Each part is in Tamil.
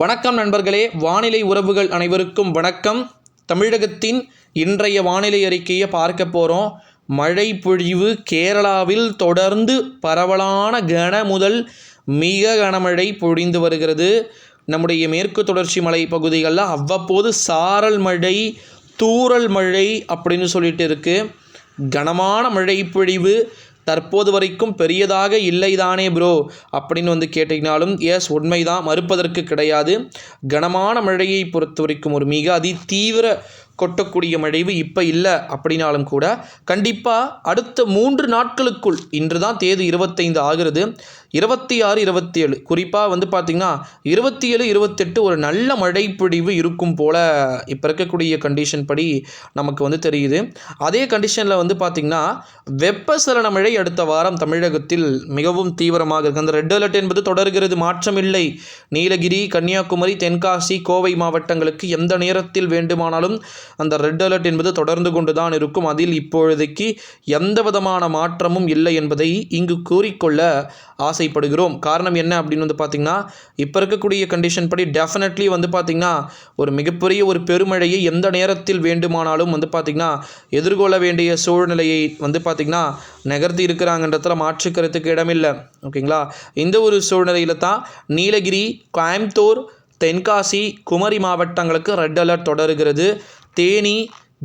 வணக்கம் நண்பர்களே, வானிலை உறவுகள் அனைவருக்கும் வணக்கம். தமிழகத்தின் இன்றைய வானிலை அறிக்கையை பார்க்க போகிறோம். மழை பொழிவு கேரளாவில் தொடர்ந்து பரவலான கன முதல் மிக கனமழை பொழிந்து வருகிறது. நம்முடைய மேற்கு தொடர்ச்சி மலை பகுதிகளில் அவ்வப்போது சாரல் மழை, தூறல் மழை அப்படின்னு சொல்லிட்டு இருக்குது. கனமான மழை பொழிவு தற்போது வரைக்கும் பெரியதாக இல்லை தானே ப்ரோ அப்படின்னு கேட்டிங்கனாலும் எஸ், உண்மைதான், மறுப்பதற்கு கிடையாது. கனமான மழையை பொறுத்த வரைக்கும் ஒரு மிக தீவிர கொட்டக்கூடிய மழைவு இப்போ இல்லை அப்படின்னாலும் கூட கண்டிப்பாக அடுத்த 3 நாட்களுக்குள், இன்று தான் தேதி 25 ஆகிறது, 26, 27 குறிப்பாக பார்த்திங்கன்னா 27, 28 ஒரு நல்ல மழை பொழிவு இருக்கும் போல் இப்போ இருக்கக்கூடிய கண்டிஷன் படி நமக்கு தெரியுது. அதே கண்டிஷனில் பார்த்திங்கன்னா வெப்பசலன மழை அடுத்த வாரம் தமிழகத்தில் மிகவும் தீவிரமாக இருக்குது. அந்த ரெட் அலர்ட் என்பது தொடர்கிறது, மாற்றமில்லை. நீலகிரி, கன்னியாகுமரி, தென்காசி, கோவை மாவட்டங்களுக்கு எந்த நேரத்தில் வேண்டுமானாலும் அந்த ரெட் அலர்ட் என்பது தொடர்ந்து கொண்டு தான் இருக்கும். அதில் இப்பொழுதைக்கு எந்த விதமான மாற்றமும் இல்லை என்பதை இங்கு கூறிக்கொள்ள ஆசைப்படுகிறோம். காரணம் என்ன அப்படின்னு பார்த்திங்கன்னா இப்போ இருக்கக்கூடிய கண்டிஷன் படி டெஃபினெட்லி பார்த்திங்கன்னா ஒரு மிகப்பெரிய ஒரு பெருமழையை எந்த நேரத்தில் வேண்டுமானாலும் பார்த்திங்கன்னா எதிர்கொள்ள வேண்டிய சூழ்நிலையை பார்த்திங்கன்னா நகர்த்தி இருக்கிறாங்கன்றதுல மாற்றுக்கிறதுக்கு இடமில்லை. ஓகேங்களா? இந்த ஒரு சூழ்நிலையில் தான் நீலகிரி, கோயம்புத்தூர், தென்காசி, குமரி மாவட்டங்களுக்கு ரெட் அலர்ட் தொடர்கிறது. தேனி,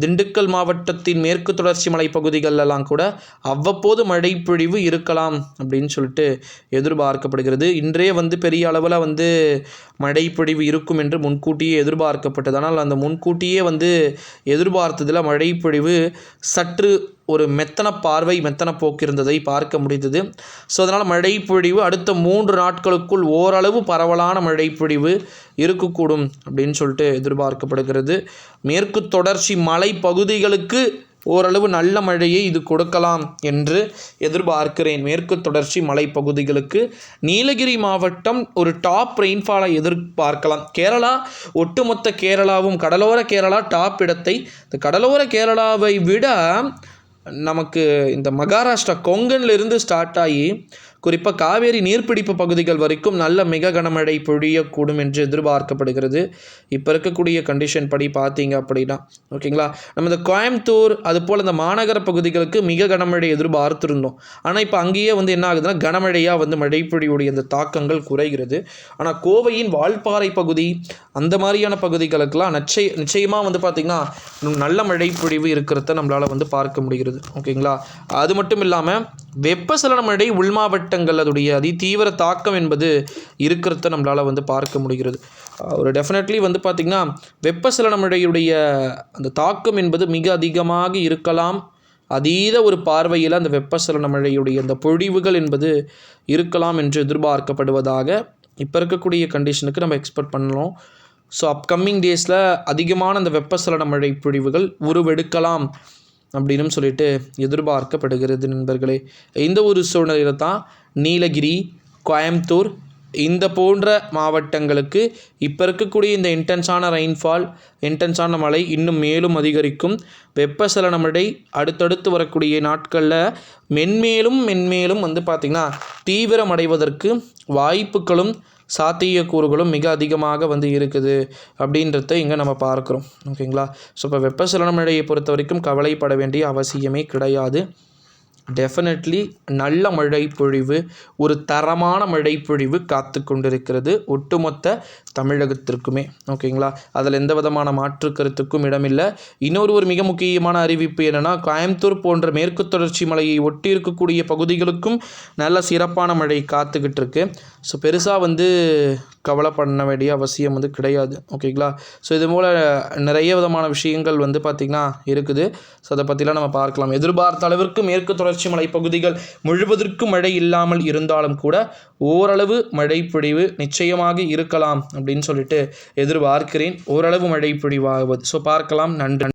திண்டுக்கல் மாவட்டத்தின் மேற்கு தொடர்ச்சி மலை பகுதிகளெல்லாம் கூட அவ்வப்போது மழை பொழிவு இருக்கலாம் அப்படின்னு சொல்லிட்டு எதிர்பார்க்கப்படுகிறது. இன்றே பெரிய அளவில் மழை பொழிவு இருக்கும் என்று முன்கூட்டியே எதிர்பார்க்கப்பட்டது. ஆனால் அந்த முன்கூட்டியே எதிர்பார்த்ததில் மழை பொழிவு சற்று ஒரு மெத்தன போக்கு இருந்ததை பார்க்க முடிந்தது. ஸோ அதனால் மழை பொழிவு அடுத்த 3 நாட்களுக்குள் ஓரளவு பரவலான மழை பொழிவு இருக்கக்கூடும் அப்படின்னு சொல்லிட்டு எதிர்பார்க்கப்படுகிறது. மேற்கு தொடர்ச்சி மலை பகுதிகளுக்கு ஓரளவு நல்ல மழையை இது கொடுக்கலாம் என்று எதிர்பார்க்கிறேன். மேற்கு தொடர்ச்சி மலை பகுதிகளுக்கு நீலகிரி மாவட்டம் ஒரு டாப் ரெயின்ஃபாலை எதிர்பார்க்கலாம். கேரளா, ஒட்டுமொத்த கேரளாவும், கடலோர கேரளா டாப் இடத்தை, இந்த கடலோர கேரளாவை விட நமக்கு இந்த மகாராஷ்டிரா கொங்கன்லேருந்து ஸ்டார்ட் ஆகி குறிப்பாக காவேரி நீர்பிடிப்பு பகுதிகள் வரைக்கும் நல்ல மிக கனமழை பொழியக்கூடும் என்று எதிர்பார்க்கப்படுகிறது. இப்போ இருக்கக்கூடிய கண்டிஷன் படி பார்த்தீங்க அப்படின்னா, ஓகேங்களா, நம்ம இந்த கோயம்புத்தூர் அதுபோல் இந்த மாநகர பகுதிகளுக்கு மிக கனமழை எதிர்பார்த்துருந்தோம். ஆனால் இப்போ அங்கேயே என்ன ஆகுதுன்னா கனமழையாக மழை பொழிவுடைய அந்த தாக்கங்கள் குறைகிறது. ஆனால் கோவையின் வால்பாறை பகுதி அந்த மாதிரியான பகுதிகளுக்கெல்லாம் நிச்சயமாக பார்த்திங்கன்னா நல்ல மழை பொழிவு இருக்கிறத நம்மளால் பார்க்க முடிகிறது. ஓகேங்களா? அது மட்டும் இல்லாமல் வெப்பசலன மழை உள் மாவட்டங்கள் அதோடைய தீவிர தாக்கம் என்பது இருக்கிறத நம்மளால் பார்க்க முடிகிறது. ஒரு டெஃபினெட்லி பார்த்திங்கன்னா வெப்பசலன மழையுடைய அந்த தாக்கம் என்பது மிக அதிகமாக இருக்கலாம். அதீத ஒரு பார்வையில் அந்த வெப்பசலன மழையுடைய அந்த பொழிவுகள் என்பது இருக்கலாம் என்று எதிர்பார்க்கப்படுவதாக இப்போ இருக்கக்கூடிய கண்டிஷனுக்கு நம்ம எக்ஸ்பெக்ட் பண்ணலாம். ஸோ அப்கமிங் டேஸில் அதிகமான அந்த வெப்பசலன மழை பொழிவுகள் உருவெடுக்கலாம் அப்படின்னு சொல்லிட்டு எதிர்பார்க்கப்படுகிறது நண்பர்களே. இந்த ஒரு சூழ்நிலையில் தான் நீலகிரி, கோயம்புத்தூர் இந்த போன்ற மாவட்டங்களுக்கு இப்போ இருக்கக்கூடிய இந்த இன்டென்ஸான ரெயின்ஃபால், இன்டென்ஸான மழை இன்னும் மேலும் அதிகரிக்கும். வெப்பசலன மழை அடுத்தடுத்து வரக்கூடிய நாட்களில் மென்மேலும் பார்த்திங்கன்னா தீவிரமடைவதற்கு வாய்ப்புகளும் சாத்தியக்கூறுகளும் மிக அதிகமாக இருக்குது அப்படின்றத இங்கே நம்ம பார்க்குறோம். ஓகேங்களா? ஸோ இப்போ வெப்பசலன மழையை பொறுத்த வரைக்கும் கவலைப்பட வேண்டிய அவசியமே கிடையாது. டெஃபினெட்லி நல்ல மழை பொழிவு, ஒரு தரமான மழை பொழிவு காத்து கொண்டிருக்கிறது ஒட்டுமொத்த தமிழகத்திற்குமே. ஓகேங்களா? அதில் எந்த விதமான மாற்று கருத்துக்கும் இடமில்லை. ஒரு மிக முக்கியமான அறிவிப்பு என்னென்னா, கோயம்புத்தூர் போன்ற மேற்கு தொடர்ச்சி மலையை ஒட்டி இருக்கக்கூடிய பகுதிகளுக்கும் நல்ல சிறப்பான மழை காத்துக்கிட்டு இருக்கு. ஸோ பெருசாக கவலை பண்ண வேண்டிய அவசியம் கிடையாது. ஓகேங்களா? ஸோ இது போல் நிறைய விதமான விஷயங்கள் பார்த்திங்கன்னா இருக்குது. ஸோ அதை பற்றிலாம் நம்ம பார்க்கலாம். எதிர்பார்த்த அளவிற்கு மேற்கு தொடர்ச்சி மலை பகுதிகள் முழுவதற்கும் மழை இல்லாமல் இருந்தாலும் கூட ஓரளவு மழை பொழிவு நிச்சயமாக இருக்கலாம் அப்படின்னு சொல்லிட்டு எதிர்பார்க்கிறேன். ஓரளவு மழை பொழிவாகுவது. ஸோ பார்க்கலாம். நன்றி.